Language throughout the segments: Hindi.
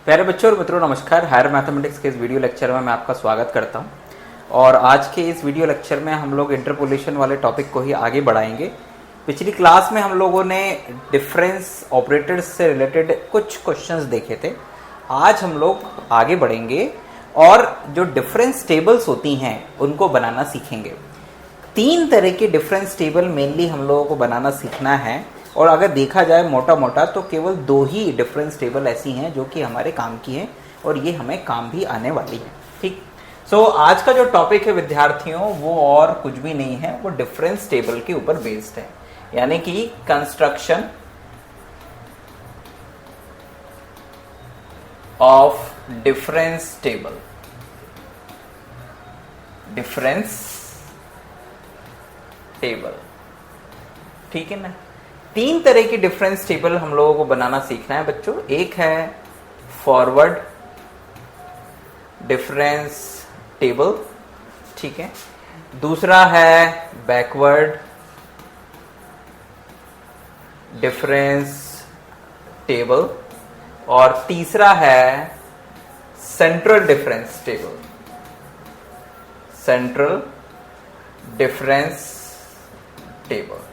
प्यारे बच्चों और मित्रों नमस्कार। हायर मैथमेटिक्स के इस वीडियो लेक्चर में मैं आपका स्वागत करता हूं और आज के इस वीडियो लेक्चर में हम लोग इंटरपोलेशन वाले टॉपिक को ही आगे बढ़ाएंगे। पिछली क्लास में हम लोगों ने डिफरेंस ऑपरेटर्स से रिलेटेड कुछ क्वेश्चंस देखे थे। आज हम लोग आगे बढ़ेंगे और जो डिफरेंस टेबल्स होती हैं उनको बनाना सीखेंगे। 3 तरह के डिफरेंस टेबल मेनली हम लोगों को बनाना सीखना है और अगर देखा जाए मोटा मोटा तो केवल 2 ही डिफरेंस टेबल ऐसी हैं जो कि हमारे काम की हैं और ये हमें काम भी आने वाली है। ठीक, सो आज का जो टॉपिक है विद्यार्थियों वो और कुछ भी नहीं है, वो डिफरेंस टेबल के ऊपर बेस्ड है, यानी कि construction of difference table. Difference table, ठीक है ना। 3 तरह की डिफरेंस टेबल हम लोगों को बनाना सीखना है बच्चों। एक है फॉरवर्ड डिफरेंस टेबल, ठीक है। दूसरा है बैकवर्ड डिफरेंस टेबल और तीसरा है central difference table. Central difference table.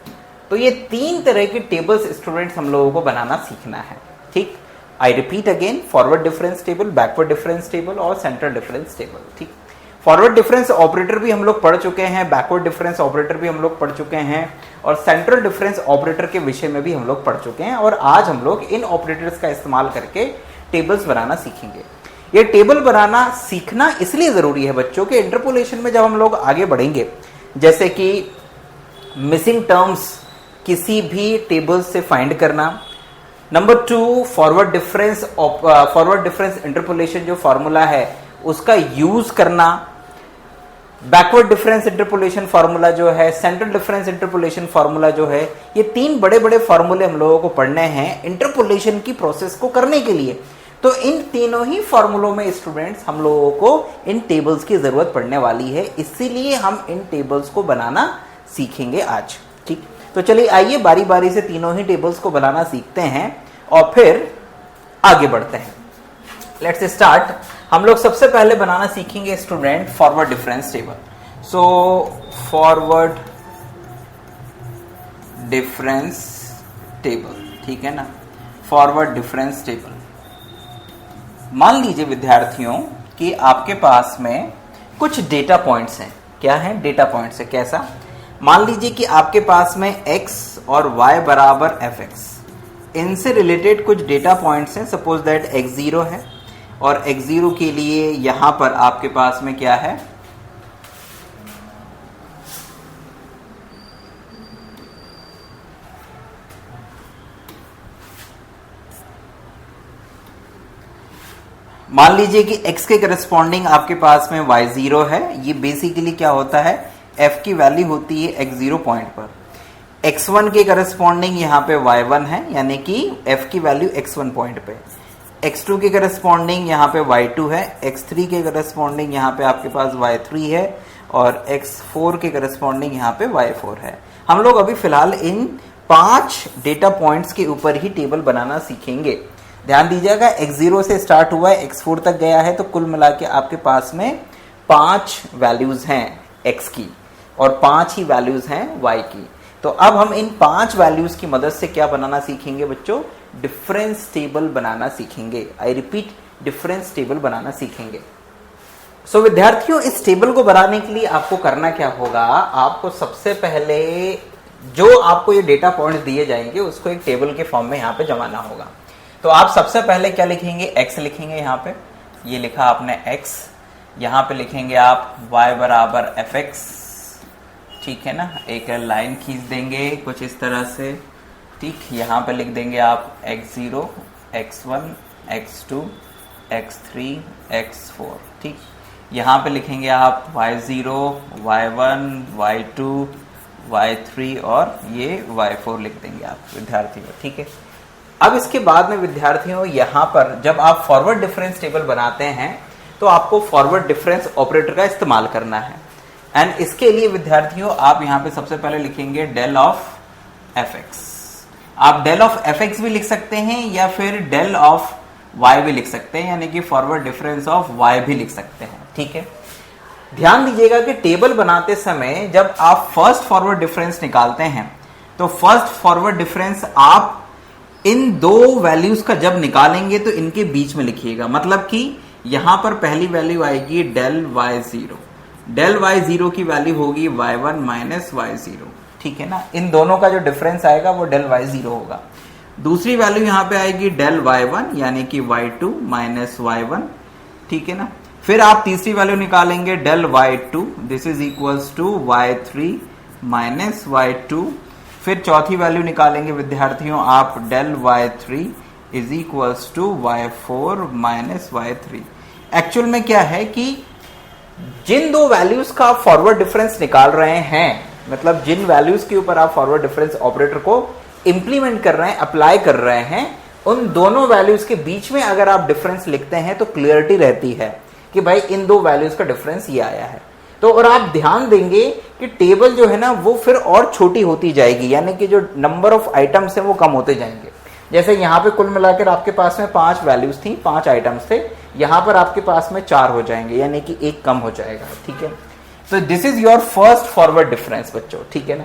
तो ये 3 तरह के टेबल्स स्टूडेंट्स हम लोगों को बनाना सीखना है। ठीक, I repeat again, forward difference table, backward difference table और सेंट्रल डिफरेंस टेबल। ठीक, फॉरवर्ड डिफरेंस ऑपरेटर भी हम लोग पढ़ चुके हैं, बैकवर्ड डिफरेंस ऑपरेटर भी हम लोग पढ़ चुके हैं और सेंट्रल डिफरेंस ऑपरेटर के विषय में भी हम लोग पढ़ चुके हैं और आज हम लोग इन ऑपरेटर्स का इस्तेमाल करके टेबल्स बनाना सीखेंगे। ये टेबल बनाना सीखना इसलिए जरूरी है बच्चों के इंटरपोलेशन में जब हम लोग आगे बढ़ेंगे, जैसे कि मिसिंग टर्म्स किसी भी टेबल से फाइंड करना। नंबर 2, फॉरवर्ड डिफरेंस इंटरपोलेशन जो फॉर्मूला है उसका यूज करना। बैकवर्ड डिफरेंस इंटरपोलेशन फॉर्मूला जो है, सेंट्रल डिफरेंस इंटरपोलेशन फॉर्मूला जो है, ये 3 बड़े बड़े फॉर्मूले हम लोगों को पढ़ने हैं इंटरपोलेशन की प्रोसेस को करने के लिए। तो इन तीनों ही फॉर्मूलों में स्टूडेंट्स हम लोगों को इन टेबल्स की जरूरत पड़ने वाली है, इसीलिए हम इन टेबल्स को बनाना सीखेंगे आज। ठीक, तो चलिए आइए बारी बारी से तीनों ही टेबल्स को बनाना सीखते हैं और फिर आगे बढ़ते हैं। Let's start. हम लोग सबसे पहले बनाना सीखेंगे student forward difference table. So forward difference table, ठीक है ना। फॉरवर्ड डिफरेंस टेबल, मान लीजिए विद्यार्थियों कि आपके पास में कुछ डेटा पॉइंट्स हैं। क्या है? डेटा पॉइंट्स है। कैसा? मान लीजिए कि आपके पास में x और y बराबर fx, इनसे रिलेटेड कुछ डेटा पॉइंट्स हैं। सपोज दैट x0 है और x0 के लिए यहां पर आपके पास में क्या है? मान लीजिए कि x के करस्पॉन्डिंग आपके पास में y0 है। ये बेसिकली क्या होता है? f की वैल्यू होती है x0 पॉइंट पर। x1 के करस्पॉन्डिंग यहाँ पे y1 है, यानी कि f की वैल्यू x1 पॉइंट पे। x2 के करस्पॉन्डिंग यहाँ पे y2 है, x3 के करस्पॉन्डिंग यहाँ पे आपके पास y3 है और x4 के करस्पॉन्डिंग यहाँ पे y4 है। हम लोग अभी फिलहाल इन 5 डेटा पॉइंट्स के ऊपर ही टेबल बनाना सीखेंगे। ध्यान दीजिएगा, x0 से स्टार्ट हुआ है, x4 तक गया है, तो कुल मिला के आपके पास में 5 वैल्यूज हैं x की और 5 ही वैल्यूज हैं y की। तो अब हम इन 5 वैल्यूज की मदद से क्या बनाना सीखेंगे बच्चों? डिफरेंस टेबल बनाना सीखेंगे। आई रिपीट, डिफरेंस टेबल बनाना सीखेंगे। सो विद्यार्थियों, इस टेबल को बनाने के लिए आपको करना क्या होगा? आपको सबसे पहले जो आपको ये डेटा पॉइंट्स दिए जाएंगे उसको एक टेबल के फॉर्म में यहाँ पे जमाना होगा। तो आप सबसे पहले क्या लिखेंगे? x लिखेंगे। यहाँ पे ये लिखा आपने x, यहाँ पे लिखेंगे आप y बराबर fx, ठीक है ना। एक लाइन खींच देंगे कुछ इस तरह से। ठीक, यहाँ पे लिख देंगे आप x0, x1, x2, x3, x4। ठीक, यहाँ पे लिखेंगे आप y0, y1, y2, y3 और ये y4 लिख देंगे आप विद्यार्थियों। ठीक है, अब इसके बाद में विद्यार्थियों यहाँ पर जब आप फॉरवर्ड डिफरेंस टेबल बनाते हैं तो आपको फॉरवर्ड डिफरेंस ऑपरेटर का इस्तेमाल करना है। एंड इसके लिए विद्यार्थियों आप यहाँ पे सबसे पहले लिखेंगे डेल ऑफ एफ एक्स। आप डेल ऑफ एफ एक्स भी लिख सकते हैं या फिर डेल ऑफ y भी लिख सकते हैं, यानी कि फॉरवर्ड डिफरेंस ऑफ y भी लिख सकते हैं। ठीक है, ध्यान दीजिएगा कि टेबल बनाते समय जब आप फर्स्ट फॉरवर्ड डिफरेंस निकालते हैं तो फर्स्ट फॉरवर्ड डिफरेंस आप इन दो वैल्यूज का जब निकालेंगे तो इनके बीच में लिखिएगा। मतलब कि यहां पर पहली वैल्यू आएगी डेल y0, डेल y0 की वैल्यू होगी y1 माइनस y0। ठीक है ना, इन दोनों का जो डिफरेंस आएगा वो डेल y0 होगा। दूसरी वैल्यू यहां पे आएगी डेल y1 यानी कि y2 माइनस y1। ठीक है ना, फिर आप तीसरी वैल्यू निकालेंगे del y2, this is equals to y3 minus y2। फिर चौथी वैल्यू निकालेंगे विद्यार्थियों आप del y3 is equals to y4 minus y3। Actual में क्या है कि जिन दो वैल्यूज का आप फॉरवर्ड डिफरेंस निकाल रहे हैं, मतलब जिन वैल्यूज के ऊपर आप फॉरवर्ड डिफरेंस ऑपरेटर को इंप्लीमेंट कर रहे हैं, अप्लाई कर रहे हैं, उन दोनों वैल्यूज के बीच में अगर आप डिफरेंस लिखते हैं तो क्लियरिटी रहती है कि भाई इन दो वैल्यूज का डिफरेंस ये आया है। तो और आप ध्यान देंगे कि टेबल जो है ना वो फिर और छोटी होती जाएगी, यानी कि जो नंबर ऑफ आइटम्स हैं वो कम होते जाएंगे। जैसे यहाँ पे कुल मिलाकर आपके पास में 5 वैल्यूज थी, 5 आइटम्स थे, यहाँ पर आपके पास में 4 हो जाएंगे, यानी कि एक कम हो जाएगा। ठीक है, तो this is your first forward difference बच्चों। ठीक है ना,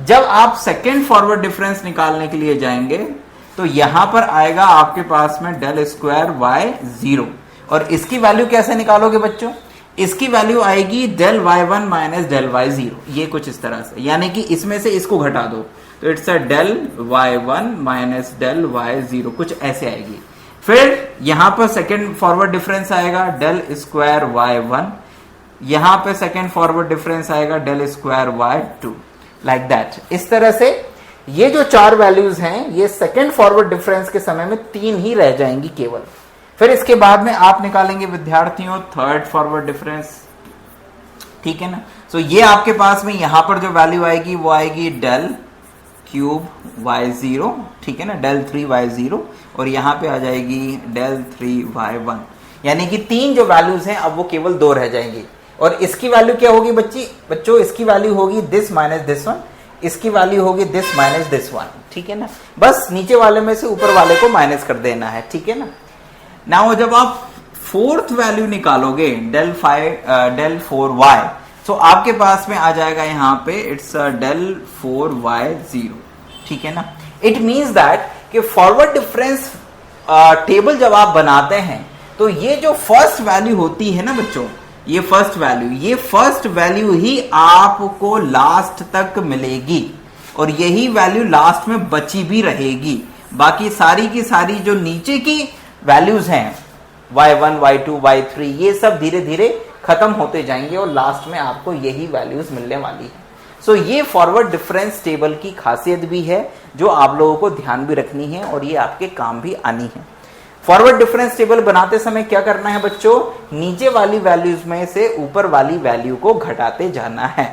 जब आप सेकेंड फॉरवर्ड डिफरेंस निकालने के लिए जाएंगे तो यहां पर आएगा आपके पास में डेल स्क्वायर y0, और इसकी वैल्यू कैसे निकालोगे बच्चों? इसकी वैल्यू आएगी del y1 minus del y0, ये कुछ इस तरह से, यानी कि इसमें से इसको घटा दो तो it's a del y1 minus del y0, कुछ ऐसे आएगी। फिर यहां पर सेकेंड फॉरवर्ड डिफरेंस आएगा डेल स्क्वायर y1, यहां पे सेकेंड फॉरवर्ड डिफरेंस आएगा del square y2, like that. इस तरह से ये जो 4 वैल्यूज हैं ये सेकेंड फॉरवर्ड डिफरेंस के समय में 3 ही रह जाएंगी केवल। फिर इसके बाद में आप निकालेंगे विद्यार्थियों थर्ड फॉरवर्ड डिफरेंस। ठीक है ना, सो ये आपके पास में यहां पर जो वैल्यू आएगी वो आएगी डेल क्यूब y0, ठीक है ना, डेल 3y0, और यहां पे आ जाएगी डेल 3y1, यानी कि 3 जो वैल्यूज हैं अब वो केवल 2 रह जाएंगी। और इसकी वैल्यू क्या होगी बच्चों? इसकी वैल्यू होगी दिस माइनस दिस वन, इसकी वैल्यू होगी दिस माइनस दिस वन। ठीक है ना, बस नीचे वाले में से ऊपर वाले को माइनस कर देना है। ठीक है ना, नाउ जब आप फोर्थ वैल्यू निकालोगे डेल 4y, तो आपके पास में आ जाएगा यहां पे इट्स डेल 4y0। ठीक है ना, इट मींस दैट कि फॉरवर्ड डिफरेंस टेबल जब आप बनाते हैं तो ये जो फर्स्ट वैल्यू होती है ना बच्चों, ये फर्स्ट वैल्यू ही आपको लास्ट तक मिलेगी, और यही वैल्यू लास्ट में बची भी रहेगी। बाकी सारी की सारी जो नीचे की वैल्यूज हैं y1, y2, y3, ये सब धीरे धीरे खत्म होते जाएंगे और लास्ट में आपको यही वैल्यूज मिलने वाली है। सो ये फॉरवर्ड डिफरेंस टेबल की खासियत भी है जो आप लोगों को ध्यान भी रखनी है और ये आपके काम भी आनी है। फॉरवर्ड डिफरेंस टेबल बनाते समय क्या करना है बच्चों? नीचे वाली वैल्यूज में से ऊपर वाली वैल्यू को घटाते जाना है।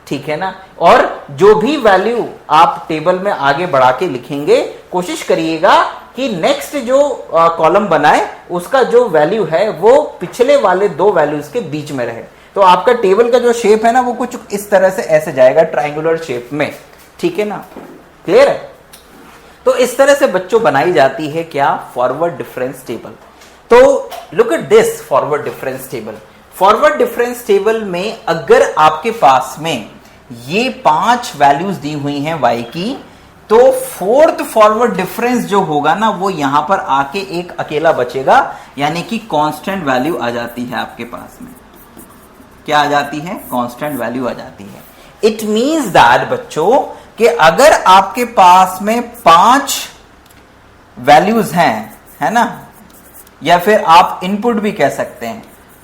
ठीक है ना, और जो भी वैल्यू आप टेबल में आगे बढ़ा के लिखेंगे कोशिश करिएगा कि नेक्स्ट जो कॉलम बनाए उसका जो वैल्यू है वो पिछले वाले 2 वैल्यूज के बीच में रहे। तो आपका टेबल का जो शेप है ना वो कुछ इस तरह से ऐसे जाएगा, ट्रायंगुलर शेप में। ठीक है ना, क्लियर है? तो इस तरह से बच्चों बनाई जाती है क्या? Forward difference table. तो look at this forward difference table. Forward difference table में अगर आपके पास में ये 5 वैल्यूज दी हुई हैं y की, तो फोर्थ फॉरवर्ड डिफरेंस जो होगा ना वो यहां पर आके एक अकेला बचेगा, यानी कि कांस्टेंट वैल्यू आ जाती है आपके पास में। क्या आ जाती है? कांस्टेंट वैल्यू आ जाती है। इट मींस दैट बच्चों कि अगर आपके पास में 5 वैल्यूज हैं, है ना, या फिर आप इनपुट भी कह सकते हैं,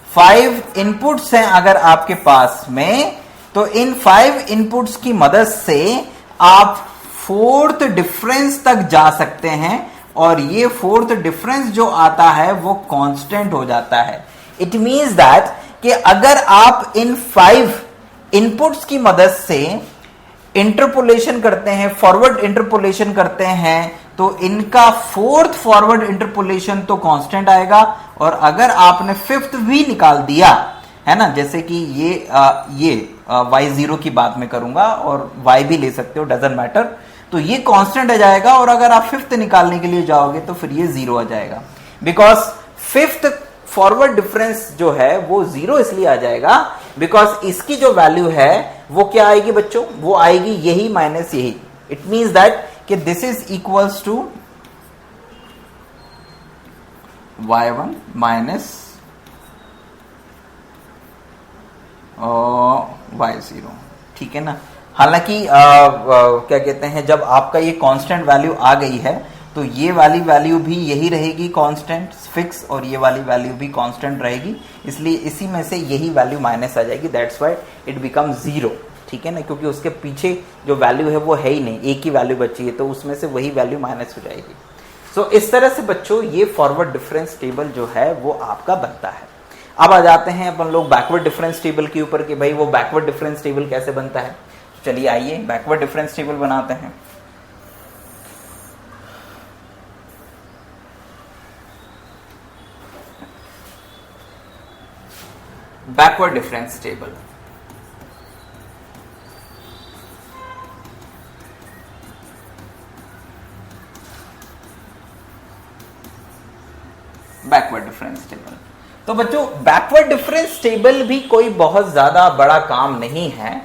5 इनपुट्स हैं अगर आपके पास में, तो इन 5 इनपुट्स की मदद से आप फोर्थ डिफरेंस तक जा सकते हैं, और ये फोर्थ डिफरेंस जो आता है वो कांस्टेंट हो जाता है। इट मींस दैट कि अगर आप इन 5 इनपुट्स की मदद से इंटरपोलेशन करते हैं, फॉरवर्ड इंटरपोलेशन करते हैं, तो इनका फोर्थ फॉरवर्ड इंटरपोलेशन तो कांस्टेंट आएगा, और अगर आपने फिफ्थ भी निकाल दिया, है ना, जैसे कि ये y0 की बात मैं करूंगा, और y भी ले सकते हो, डजंट मैटर, तो ये कांस्टेंट आ जाएगा, और अगर आप फिफ्थ निकालने के लिए जाओगे तो फिर ये 0 आ जाएगा। बिकॉज फिफ्थ फॉरवर्ड डिफरेंस जो है वो 0 इसलिए आ जाएगा बिकॉज इसकी जो वैल्यू है वो क्या आएगी बच्चों, वो आएगी यही माइनस यही. इट मींस दैट कि this is equals to y1 minus y0. ठीक है ना. हालांकि क्या कहते हैं, जब आपका ये कांस्टेंट वैल्यू आ गई है तो ये वाली वैल्यू भी यही रहेगी कांस्टेंट फिक्स, और ये वाली वैल्यू भी कांस्टेंट रहेगी, इसलिए इसी में से यही वैल्यू माइनस आ जाएगी. That's why it become 0. ठीक है ना, क्योंकि उसके पीछे जो वैल्यू है वो है ही नहीं, एक ही वैल्यू बची है, तो उसमें से वही वैल्यू माइनस हो जाएगी. सो इस तरह से बच्चों ये फॉरवर्ड डिफरेंस टेबल जो है वो आपका बनता है. अब आ जाते हैं अपन लोग बैकवर्ड डिफरेंस टेबल के ऊपर कि भाई वो बैकवर्ड डिफरेंस टेबल कैसे बनता है. चलिए आइए बैकवर्ड डिफरेंस टेबल बनाते हैं. Backward difference table. Backward difference table. तो बच्चों बैकवर्ड डिफरेंस टेबल भी कोई बहुत ज्यादा बड़ा काम नहीं है.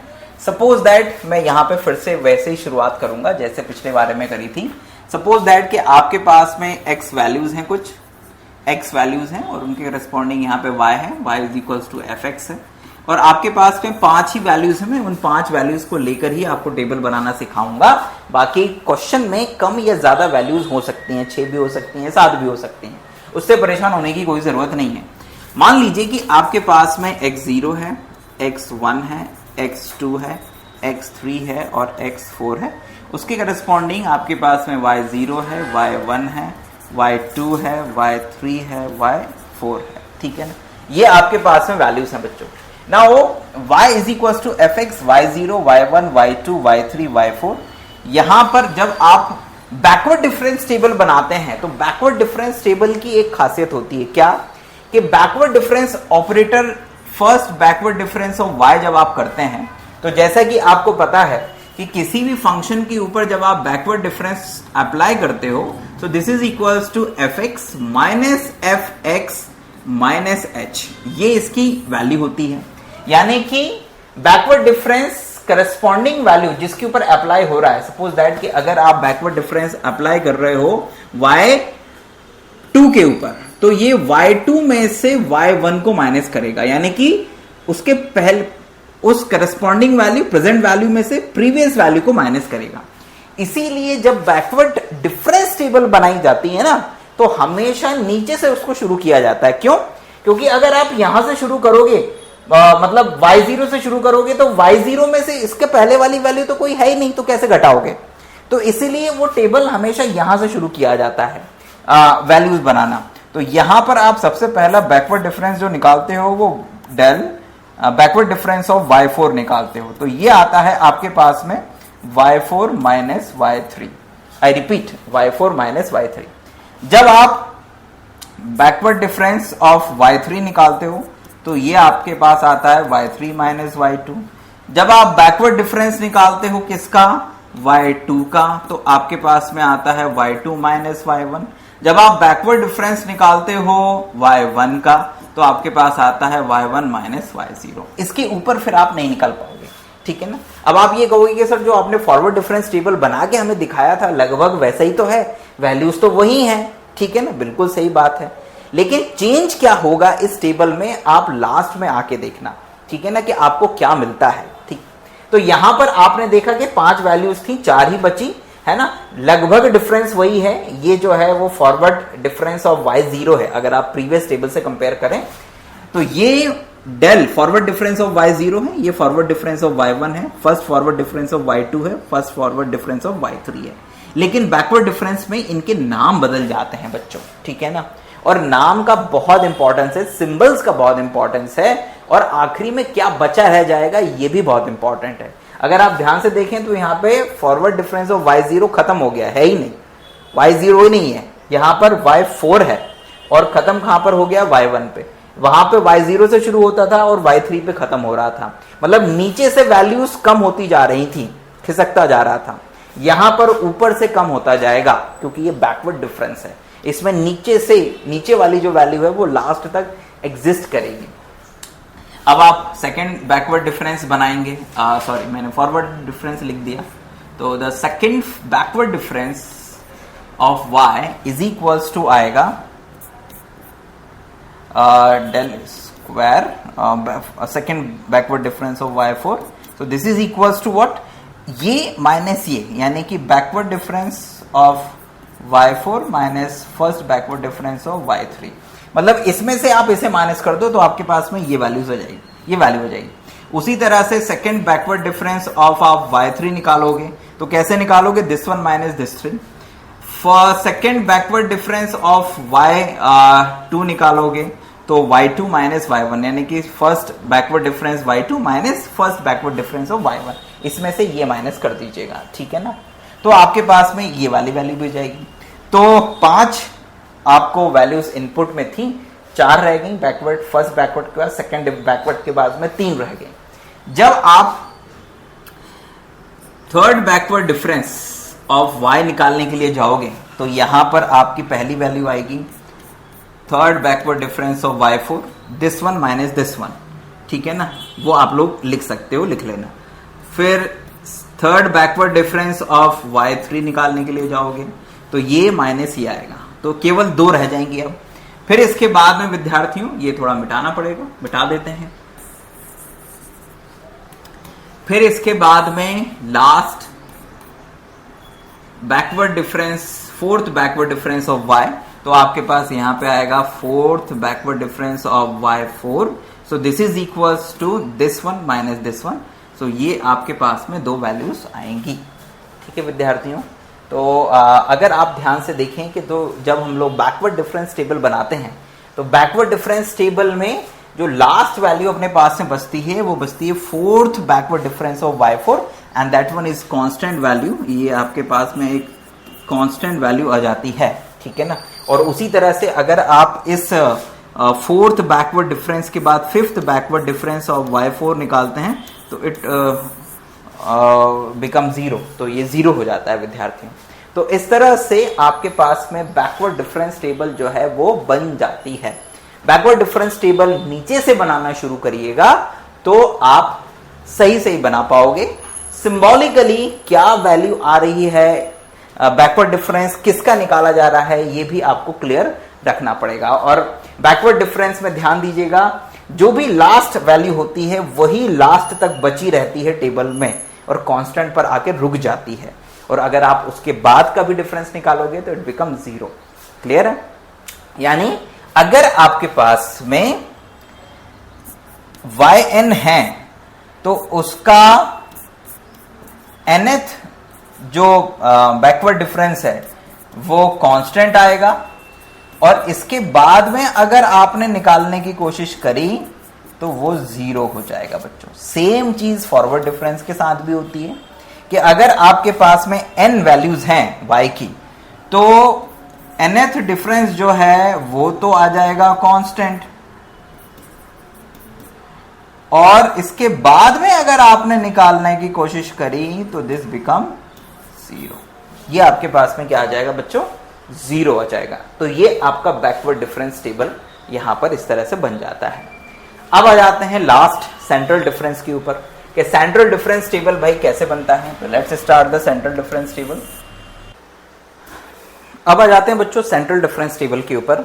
सपोज दैट मैं यहां पे फिर से वैसे ही शुरुआत करूंगा जैसे पिछले बारे में करी थी. सपोज दैट कि आपके पास में x वैल्यूज हैं, कुछ x वैल्यूज हैं और उनके रिस्पॉन्डिंग यहाँ पे y है, y is equals to fx है, और आपके पास में 5 ही वैल्यूज हैं. मैं उन 5 वैल्यूज को लेकर ही आपको टेबल बनाना सिखाऊंगा. बाकी क्वेश्चन में कम या ज्यादा वैल्यूज हो सकती हैं, 6 भी हो सकती हैं, 7 भी हो सकती हैं, उससे परेशान होने की कोई जरूरत नहीं है. मान लीजिए कि आपके पास में x0 है, x1 है, x2 है, x3 है और x4 है. उसके करस्पॉन्डिंग आपके पास में y0 है, y1 है, y2 है, y3 है, y4 है. ठीक है ना, ये आपके पास में वैल्यूज हैं बच्चों. Now y is equal to fx, y0, y1, y2, y3, y4. यहां पर जब आप बैकवर्ड डिफरेंस टेबल बनाते हैं तो बैकवर्ड डिफरेंस टेबल की एक खासियत होती है क्या, कि backward difference operator first backward difference of y जब आप करते हैं तो जैसा कि आपको पता है कि किसी भी फंक्शन के ऊपर जब आप बैकवर्ड डिफरेंस अप्लाई करते हो तो this is equals to fx minus fx minus h. ये इसकी वैल्यू होती है. यानी कि बैकवर्ड डिफरेंस करस्पॉन्डिंग वैल्यू जिसके ऊपर अप्लाई हो रहा है. सपोज दैट कि अगर आप बैकवर्ड डिफरेंस अप्लाई कर रहे हो y2 के ऊपर तो ये y2 में से y1 को माइनस करेगा, यानी कि उसके पहले उस करस्पॉन्डिंग वैल्यू प्रेजेंट वैल्यू में से प्रीवियस वैल्यू को माइनस करेगा. इसीलिए जब बैकवर्ड डिफरेंस टेबल बनाई जाती है ना तो हमेशा नीचे से उसको शुरू किया जाता है. क्यों? क्योंकि अगर आप यहां से शुरू करोगे मतलब y0 से शुरू करोगे तो y0 में से इसके पहले वाली वैल्यू तो कोई है ही नहीं, तो कैसे घटाओगे. तो इसीलिए वो टेबल हमेशा यहां से शुरू किया जाता है वैल्यूज बनाना. तो यहां पर आप सबसे पहला बैकवर्ड डिफरेंस जो निकालते हो वो del backward difference of y4 निकालते हो. तो ये आता है आपके पास में y4 minus y3. I repeat y4 minus y3. जब आप बैकवर्ड डिफरेंस ऑफ y3 निकालते हो तो ये आपके पास आता है y3 माइनस y2. जब आप बैकवर्ड डिफरेंस निकालते हो किसका, y2 का, तो आपके पास में आता है y2 माइनस y1. जब आप बैकवर्ड डिफरेंस निकालते हो y1 का तो आपके पास आता है y1 माइनस y0. इसके ऊपर फिर आप नहीं निकाल पाओगे. ठीक है ना. अब आप ये कहोगे कि सर जो आपने फॉरवर्ड डिफरेंस टेबल बना के हमें दिखाया था लगभग वैसा ही तो है, वैल्यूज तो वही हैं. ठीक है ना, बिल्कुल सही बात है. लेकिन चेंज क्या होगा इस टेबल में आप लास्ट में आके देखना. ठीक है ना, कि आपको क्या मिलता है. ठीक, तो यहां पर आपने देखा कि 5 वैल्यूज थी, 4 ही बची है ना. लगभग डिफरेंस वही है. ये जो है वो फॉरवर्ड डिफरेंस ऑफ y0 है. अगर आप प्रीवियस टेबल से कंपेयर करें तो ये del forward difference of y0 है, ये फॉरवर्ड डिफरेंस ऑफ y1 है, first forward difference of y2 है, first forward difference of y3 है. लेकिन बैकवर्ड डिफरेंस में इनके नाम बदल जाते हैं बच्चों. ठीक है ना, और नाम का बहुत इंपॉर्टेंस है, सिंबल्स का बहुत इंपॉर्टेंस है, और आखिरी में क्या बचा रह जाएगा ये भी बहुत इंपॉर्टेंट है. अगर आप ध्यान से देखें तो यहाँ पे फॉरवर्ड डिफरेंस ऑफ y0 खत्म हो गया है ही नहीं, y0 ही नहीं है, यहाँ पर y4 है और खत्म कहां पर हो गया, y1 पे. वहां पे y0 से शुरू होता था और y3 पे खत्म हो रहा था. मतलब नीचे से वैल्यूज कम होती जा रही थी, खिसकता जा रहा था. यहां पर ऊपर से कम होता जाएगा क्योंकि ये बैकवर्ड डिफरेंस है. इसमें नीचे वाली जो वैल्यू है वो लास्ट तक एग्जिस्ट करेगी। अब आप सेकेंड बैकवर्ड डिफरेंस बनाएंगे, सॉरी मैंने फॉरवर्ड डिफरेंस लिख दिया। तो the second backward difference of y is equals to आएगा del square second backward difference of y4। तो this is equals to what, ये माइनस ये, यानी कि backward difference of y4 minus first backward difference of y3। मतलब इसमें से आप इसे माइनस कर दो तो आपके पास में ये वैल्यूज हो जाएगी, ये वैल्यू हो जाएगी। उसी तरह से सेकंड बैकवर्ड डिफरेंस ऑफ आप y3 निकालोगे तो कैसे निकालोगे, this one minus this three. For second backward difference of y2 निकालोगे तो y2 माइनस y1, यानी कि first backward difference y2 minus first backward difference of y1, इसमें से ये माइनस कर दीजिएगा, ठीक है ना। तो आपके पास में ये वाली वैल्यू भी जाएगी। तो 5 आपको वैल्यूज इनपुट में थी, 4 रह गई बैकवर्ड, फर्स्ट बैकवर्ड के बाद सेकंड बैकवर्ड के बाद में 3 रह गई। जब आप third backward difference of y निकालने के लिए जाओगे तो यहां पर आपकी पहली वैल्यू आएगी third backward difference of y4, this one minus this one, ठीक है ना, वो आप लोग लिख सकते हो, लिख लेना। फिर third backward difference of y3 निकालने के लिए जाओगे तो ये माइनस ये आएगा, तो केवल 2 रह जाएंगी अब। फिर इसके बाद में विद्यार्थियों ये थोड़ा मिटाना पड़ेगा, मिटा देते हैं। फिर इसके बाद में last backward difference, fourth backward difference of y, तो आपके पास यहां पे आएगा fourth backward difference of y4। So this is equals to this one minus this one. So ये आपके पास में 2 वैल्यूज आएंगी, ठीक है विद्यार्थियों। तो अगर आप ध्यान से देखें कि तो जब हम लोग बैकवर्ड डिफरेंस टेबल बनाते हैं तो बैकवर्ड डिफरेंस टेबल में जो लास्ट वैल्यू अपने पास में बचती है वो बचती है fourth backward difference of y4 and that one is constant value. ये आपके पास में एक कांस्टेंट वैल्यू आ जाती है, ठीक है ना। और उसी तरह से अगर आप इस फोर्थ बैकवर्ड डिफरेंस के बाद fifth backward difference of y4 निकालते हैं तो इट बिकम 0, तो ये 0 हो जाता है विद्यार्थियों। तो इस तरह से आपके पास में बैकवर्ड डिफरेंस टेबल जो है वो बन जाती है। बैकवर्ड डिफरेंस टेबल नीचे से बनाना शुरू करिएगा तो आप सही सही बना पाओगे। सिंबॉलिकली क्या वैल्यू आ रही है, बैकवर्ड डिफरेंस किसका निकाला जा रहा है, ये भी आपको क्लियर रखना पड़ेगा। और बैकवर्ड डिफरेंस में ध्यान दीजिएगा, जो भी लास्ट वैल्यू होती है वही लास्ट तक बची रहती है टेबल में और कांस्टेंट पर आके रुक जाती है। और अगर आप उसके बाद का भी डिफरेंस निकालोगे तो इट बिकम 0। क्लियर है? यानी अगर आपके पास में yn है तो उसका nth जो बैकवर्ड डिफरेंस है वो कांस्टेंट आएगा, और इसके बाद में अगर आपने निकालने की कोशिश करी तो वो 0 हो जाएगा बच्चों। सेम चीज फॉरवर्ड डिफरेंस के साथ भी होती है कि अगर आपके पास में n वैल्यूज हैं y की तो nth डिफरेंस जो है वो तो आ जाएगा कांस्टेंट, और इसके बाद में अगर आपने निकालने की कोशिश करी तो दिस बिकम 0। ये आपके पास में क्या आ जाएगा बच्चों, 0 आ जाएगा। तो ये आपका बैकवर्ड डिफरेंस टेबल यहां पर इस तरह से बन जाता है। अब आ जाते हैं लास्ट सेंट्रल डिफरेंस के ऊपर कि सेंट्रल डिफरेंस टेबल भाई कैसे बनता है। तो let's start the central difference table. अब आ जाते हैं बच्चों सेंट्रल डिफरेंस टेबल के ऊपर।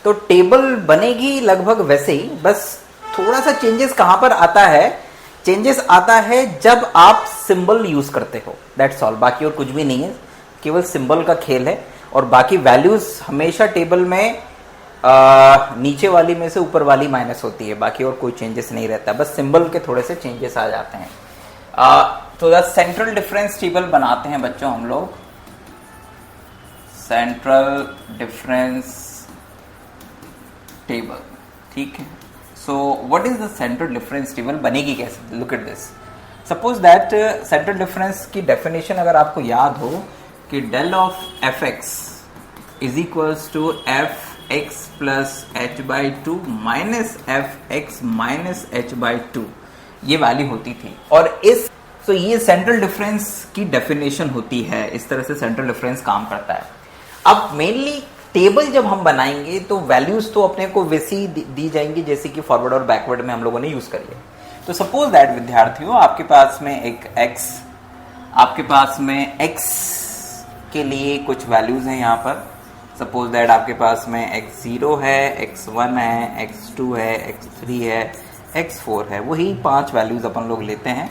तो टेबल बनेगी लगभग वैसे ही, बस थोड़ा सा चेंजेस कहां पर आता है, चेंजेस आता है जब आप सिंबल यूज करते हो, दैट्स ऑल। बाकी और कुछ भी नहीं है, केवल सिंबल का खेल है। और बाकी वैल्यूज हमेशा टेबल में नीचे वाली में से ऊपर वाली माइनस होती है, बाकी और कोई चेंजेस नहीं रहता, बस सिंबल के थोड़े से चेंजेस आ जाते हैं। तो द सेंट्रल डिफरेंस टेबल बनाते हैं बच्चों हम लोग। सेंट्रल डिफरेंस टेबल, ठीक है। So what is the central difference table, बनेगी कैसे? Look at this. Suppose that central difference की डेफिनेशन अगर आपको याद हो कि del of F X is equals to F X plus H by two minus F X minus H by two, ये वैल्यू होती थी। और इस तो ये सेंट्रल डिफरेंस की डेफिनेशन होती है, इस तरह से सेंट्रल डिफरेंस काम करता है। अब मेनली टेबल जब हम बनाएंगे तो वैल्यूज तो अपने को वैसी दी जाएंगी जैसे कि फॉरवर्ड और बैकवर्ड में हम लोगों ने यूज करी है। तो सपोज दैट विद्यार्थियों आपके पास में एक x, आपके पास में x के लिए कुछ वैल्यूज हैं यहाँ पर। सपोज दैट आपके पास में x0 है, x1 है, x2 है, x3 है, x4 है, वही 5 वैल्यूज अपन लोग लेते हैं।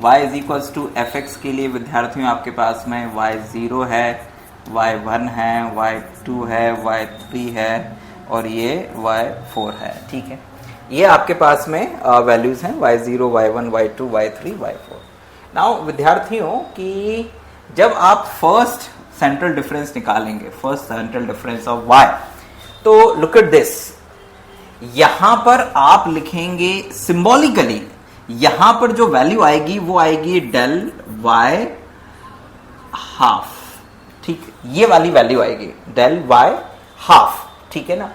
y is equals to fx के लिए विद्यार्थियों आपके पास में y0 है, y1 है, y2 है, y3 है और ये y4 है। ठीक है, ये आपके पास में वैल्यूज हैं y0, y1, y2, y3, y4। Now विद्यार्थियों कि जब आप फर्स्ट सेंट्रल डिफरेंस निकालेंगे, first central difference of y, तो लुक एट दिस, यहां पर आप लिखेंगे सिंबॉलिकली, यहां पर जो वैल्यू आएगी वो आएगी डेल y हाफ। ठीक, ये वाली वैल्यू आएगी डेल y हाफ। ठीक है ना,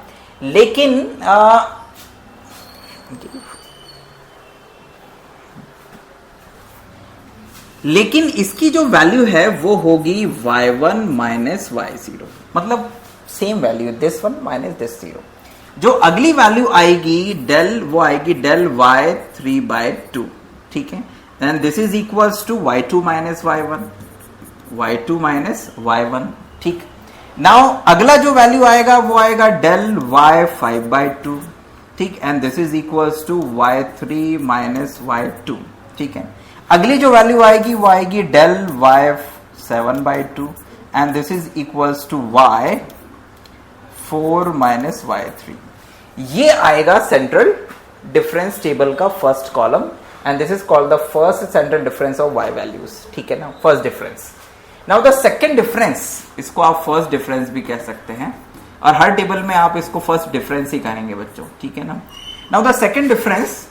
लेकिन इसकी जो वैल्यू है वो होगी y1 माइनस y0, मतलब same value, this one minus this 0। जो अगली वैल्यू आएगी डेल, वो आएगी डेल y3/2। ठीक है, and this is equals to y2 minus y1, y2 minus y1। ठीक, नाउ अगला जो वैल्यू आएगा वो आएगा डेल y5/2। ठीक, and this is equals to y3 minus y2। ठीक है, अगली जो वैल्यू आएगी वो आएगी del y7/2 and this is equals to y4 minus y3। ये आएगा सेंट्रल डिफरेंस टेबल का first column and this is called the first central difference of y values. ठीक है ना, first difference. Now the second difference, इसको आप फर्स्ट डिफरेंस भी कह सकते हैं और हर टेबल में आप इसको फर्स्ट डिफरेंस ही कहेंगे बच्चों। ठीक है ना, now the second difference,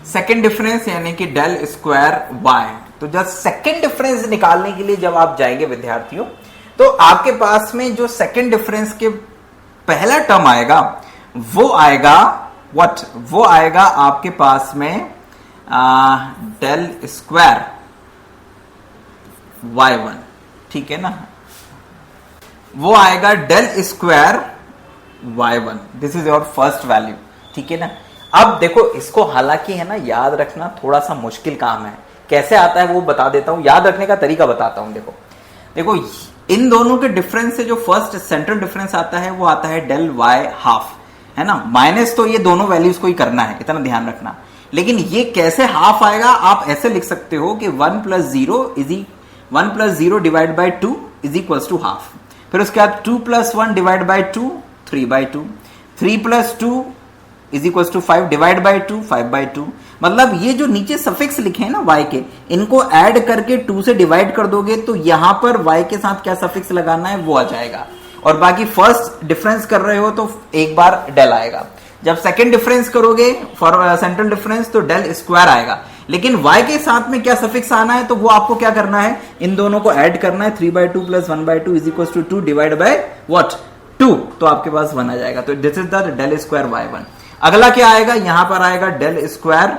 second difference यानी कि डेल स्क्वायर y। तो जब सेकंड डिफरेंस निकालने के लिए जब आप जाएंगे विद्यार्थियों, तो आपके पास में जो सेकंड डिफरेंस के पहला टर्म आएगा वो आएगा व्हाट, वो आएगा आपके पास में डेल स्क्वायर y1। ठीक है ना, वो आएगा del square y1, this is your first value. ठीक है ना, अब देखो इसको हालांकि है ना याद रखना थोड़ा सा मुश्किल काम है, कैसे आता है वो बता देता हूं, याद रखने का तरीका बताता हूं। देखो इन दोनों के डिफरेंस से जो फर्स्ट सेंट्रल डिफरेंस आता है वो आता है डेल y हाफ, है ना, माइनस तो ये दोनों वैल्यूज को ही करना है, इतना ध्यान रखना। लेकिन ये कैसे हाफ आएगा, आप ऐसे लिख सकते हो कि 1 + 0 divide by 2 is equals to half. फिर उसके बाद 2 + 1 divide by 2 3/2, 3 + 2 is equals to 5 divide by 2 5/2। मतलब ये जो नीचे सफिक्स लिखे हैं ना y के, इनको ऐड करके 2 से डिवाइड कर दोगे तो यहां पर y के साथ क्या सफिक्स लगाना है वो आ जाएगा। और बाकी फर्स्ट डिफरेंस कर रहे हो तो एक बार डेल आएगा, जब सेकंड डिफरेंस करोगे फॉर सेंट्रल डिफरेंस तो डेल स्क्वायर आएगा। लेकिन y के साथ में क्या सफिक्स आना है तो वो आपको क्या करना है, इन दोनों को ऐड करना है। 3/2 + 1/2 is equals to 2 divide by what 2, तो आपके पास 1 आ जाएगा। तो this is the del square y1। अगला क्या आएगा, यहां पर आएगा डेल स्क्वायर,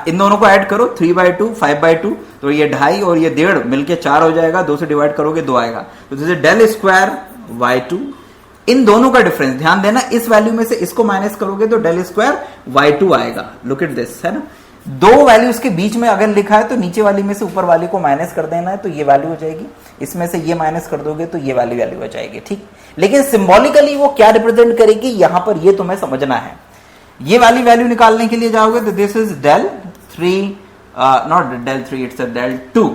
इन दोनों को ऐड करो 3/2 5/2, तो ये 2.5 और ये 1.5 मिलके 4 हो जाएगा, 2 से डिवाइड करोगे 2 आएगा। तो this is del square y2। इन दोनों का डिफरेंस ध्यान देना, इस वैल्यू में से इसको माइनस करोगे तो डेल स्क्वायर y2 आएगा। लुक एट दिस, है ना, दो वैल्यूज के बीच में अगर लिखा है तो नीचे वाली में से ऊपर वाली को माइनस कर देना है तो ये वैल्यू हो जाएगी, इसमें से ये माइनस कर दोगे तो ये वाली वैल्यू हो जाएगी। ठीक, लेकिन सिंबॉलिकली वो क्या रिप्रेजेंट करेगी यहां पर ये तुम्हें समझना है। ये वाली वैल्यू निकालने के लिए जाओगे तो this is del 3, not del 3, it's del 2,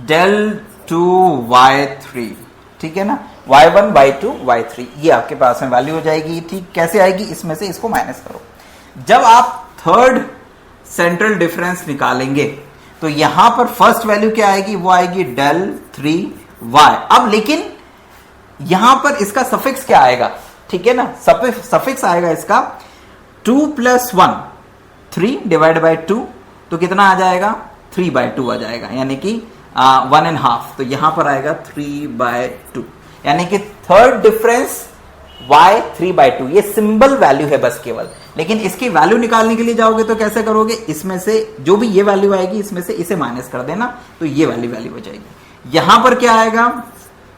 del 2y3। ठीक है ना, y1 y2 y3 ये आपके पास में वैल्यू हो जाएगी। ठीक, कैसे आएगी, इसमें से इसको माइनस करो। जब आप थर्ड सेंट्रल डिफरेंस निकालेंगे तो यहां पर फर्स्ट वैल्यू क्या आएगी, वो आएगी डेल 3y। अब लेकिन यहां पर इसका सफिक्स क्या आएगा, ठीक है ना, सफिक्स आएगा इसका 2 + 1 3 डिवाइड बाई 2, तो कितना आ जाएगा 3/2 आ जाएगा, यानी कि 1.5। तो यहां पर आएगा 3/2, यानी कि थर्ड डिफरेंस y 3/2। ये सिंबल वैल्यू है बस केवल, लेकिन इसकी वैल्यू निकालने के लिए जाओगे तो कैसे करोगे, इसमें से जो भी ये वैल्यू आएगी इसमें से इसे माइनस कर देना तो ये वाली वैल्यू हो जाएगी। यहां पर क्या आएगा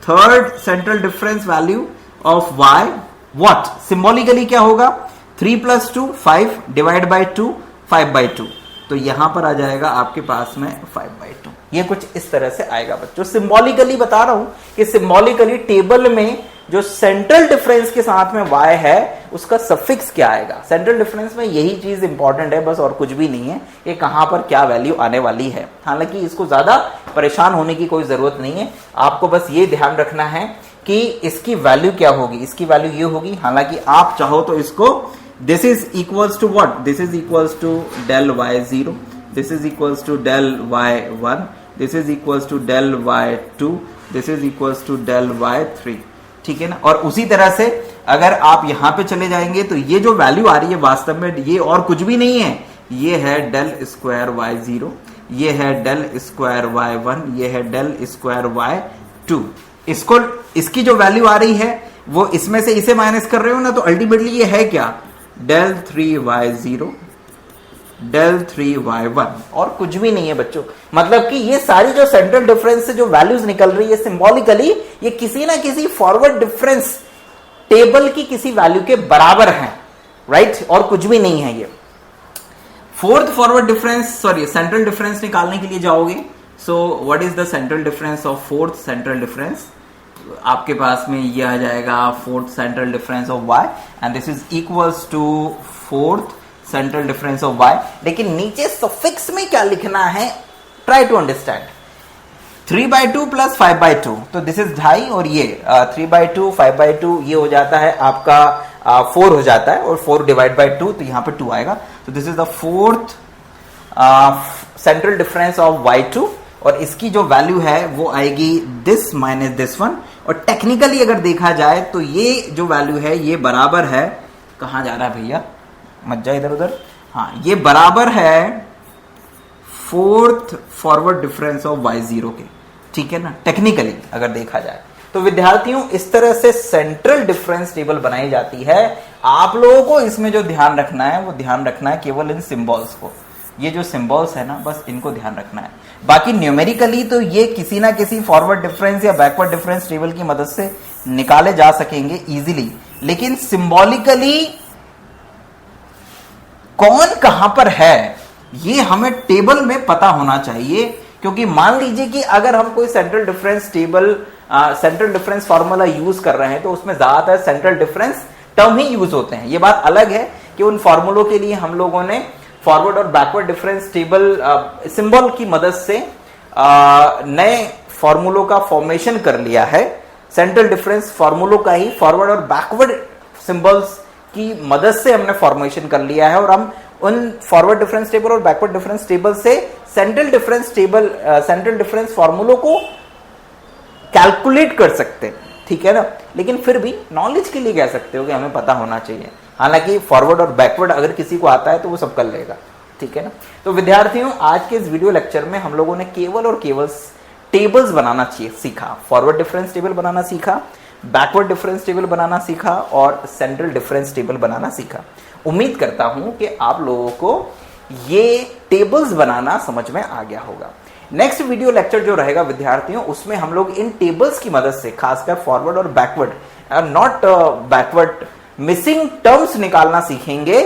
third central difference value of y what, symbolically क्या होगा 3 + 2 5 डिवाइड बाय 2 5/2, तो यहां पर आ जाएगा आपके पास में 5/2। ये कुछ इस तरह से आएगा बच्चों। सिंबॉलिकली बता रहा हूं कि सिंबॉलिकली टेबल में जो सेंट्रल डिफरेंस के साथ में y है उसका सफिक्स क्या आएगा। सेंट्रल डिफरेंस में यही चीज इंपॉर्टेंट है बस, और कुछ भी नहीं है, ये कहां पर क्या वैल्यू आने वाली है। हालांकि इसको ज्यादा परेशान होने की कोई जरूरत नहीं है, आपको बस ये ध्यान रखना है कि इसकी वैल्यू क्या होगी, इसकी वैल्यू ये होगी। हालांकि आप चाहो तो इसको this is equals to what, this is equals to del y0, this is equals to del y1, this is equals to del y2, this is equals to del y3, ठीक है ना। और उसी तरह से अगर आप यहां पे चले जाएंगे तो ये जो वैल्यू आ रही है वास्तव में ये और कुछ भी नहीं है, ये है del स्क्वायर y0, ये है del स्क्वायर y1, ये है del स्क्वायर y2। इसको इसकी जो वैल्यू आ रही है वो इसमें से इसे माइनस कर रहे हो ना, तो अल्टीमेटली ये है क्या del 3y0 del 3y1, और कुछ भी नहीं है बच्चों। मतलब कि ये सारी जो सेंट्रल डिफरेंस से जो वैल्यूज निकल रही है सिंबॉलिकली ये किसी ना किसी फॉरवर्ड डिफरेंस टेबल की किसी वैल्यू के बराबर है, राइट, और कुछ भी नहीं है ये। Fourth forward difference, sorry central difference निकालने के लिए जाओगे, so what is the central difference of fourth central difference, आपके पास में ये आ जाएगा fourth central difference of y and this is equals to fourth central difference of y। लेकिन नीचे सफिक्स में क्या लिखना है, ट्राई टू अंडरस्टैंड। 3/2 + 5/2, तो दिस इज 2.5 और ये 3/2 5/2 ये हो जाता है आपका 4 हो जाता है, और 4 डिवाइड बाय 2 तो यहां पे 2 आएगा। तो this is the fourth central difference of y2, और इसकी जो वैल्यू है वो आएगी दिस माइनस दिस वन। और टेक्निकली अगर देखा जाए तो ये जो वैल्यू है ये बराबर है, कहां जा रहा है भैया, मत जा इधर उधर, हाँ ये बराबर है fourth forward difference of y0 के, ठीक है ना, टेक्निकली अगर देखा जाए तो। विद्यार्थियों इस तरह से सेंट्रल डिफरेंस टेबल बनाई जाती है। आप लोगों को इसमें जो ध्यान रखना है वो ध्यान रखना है केवल इन सिंबल्स को, ये जो सिंबल्स है ना बस इनको ध्यान रखना है। बाकी न्यूमेरिकली तो ये किसी ना किसी फॉरवर्ड डिफरेंस या बैकवर्ड डिफरेंस टेबल की मदद से निकाले जा सकेंगे इजीली, लेकिन सिंबॉलिकली कौन कहां पर है ये हमें टेबल में पता होना चाहिए। क्योंकि मान लीजिए कि अगर हम कोई central difference table central difference formula use कर रहे हैं तो उसमें ज्यादातर सेंट्रल डिफरेंस टर्म ही यूज होते हैं। ये बात अलग है कि उन फॉर्मूलों के लिए हम लोगों ने फॉरवर्ड और बैकवर्ड डिफरेंस टेबल सिंबल की मदद से नए फॉर्मूलों का फॉर्मेशन कर लिया है। सेंट्रल डिफरेंस फॉर्मूलों का ही फॉरवर्ड और बैकवर्ड सिंबल्स की मदद से हमने फॉर्मेशन कर लिया है, और हम उन फॉरवर्ड डिफरेंस टेबल और बैकवर्ड डिफरेंस टेबल से सेंट्रल डिफरेंस फॉर्मूलों को कैलकुलेट कर सकते हैं, ठीक है ना। लेकिन फिर भी नॉलेज के लिए कह सकते हो कि हमें पता होना चाहिए। हालांकि फॉरवर्ड और बैकवर्ड अगर किसी को आता है तो वो सब कर लेगा, ठीक है ना। तो विद्यार्थियों आज के इस वीडियो लेक्चर में हम लोगों ने केवल और केवल टेबल्स बनाना सीखा, फॉरवर्ड डिफरेंस टेबल बनाना सीखा, बैकवर्ड डिफरेंस टेबल बनाना सीखा और सेंट्रल डिफरेंस टेबल बनाना सीखा। उम्मीद करता हूं कि आप लोगों को ये टेबल्स बनाना समझ में आ गया होगा। नेक्स्ट वीडियो लेक्चर जो रहेगा विद्यार्थियों उसमें हम लोग इन टेबल्स की मदद से खासकर फॉरवर्ड और backward not backward missing terms निकालना सीखेंगे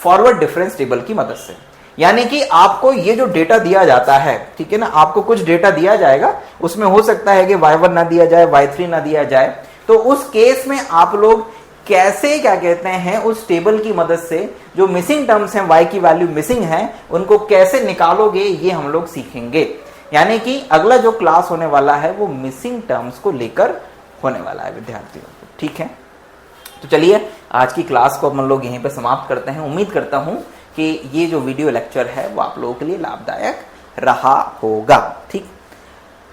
फॉरवर्ड डिफरेंस टेबल की मदद से। यानी कि आपको ये जो डेटा दिया जाता है, ठीक है ना, आपको कुछ डेटा दिया जाएगा, उसमें हो सकता है कि y1 ना दिया जाए, y3 ना दिया जाए, तो उस केस में आप लोग कैसे क्या कहते हैं उस टेबल की मदद से जो मिसिंग टर्म्स हैं, y की वैल्यू मिसिंग है, उनको कैसे निकालोगे ये हम लोग सीखेंगे। यानी कि अगला जो क्लास होने वाला है वो मिसिंग टर्म्स को लेकर होने वाला है विद्यार्थियों को, ठीक है। तो चलिए आज की क्लास को हम लोग यहीं पे समाप्त करते हैं। उम्मीद करता हूं कि ये जो वीडियो लेक्चर है वो आप लोगों के लिए लाभदायक रहा होगा, ठीक।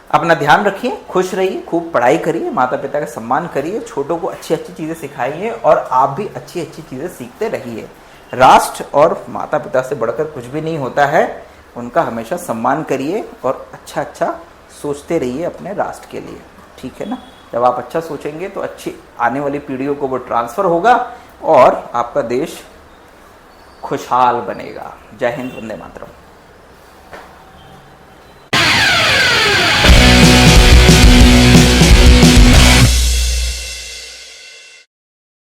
अपना ध्यान रखिए, खुश रहिए, खूब पढ़ाई करिए, माता पिता का सम्मान करिए, छोटों को अच्छी अच्छी चीजें सिखाइए और आप भी अच्छी अच्छी चीजें सीखते रहिए। राष्ट्र और माता पिता से बढ़कर कुछ भी नहीं होता है, उनका हमेशा सम्मान करिए और अच्छा अच्छा सोचते रहिए अपने राष्ट्र के लिए, ठीक है ना। जब आप अच्छा सोचेंगे तो अच्छी आने वाली पीढ़ियों को वो ट्रांसफर होगा और आपका देश खुशहाल बनेगा। जय हिंद, वंदे मातरम।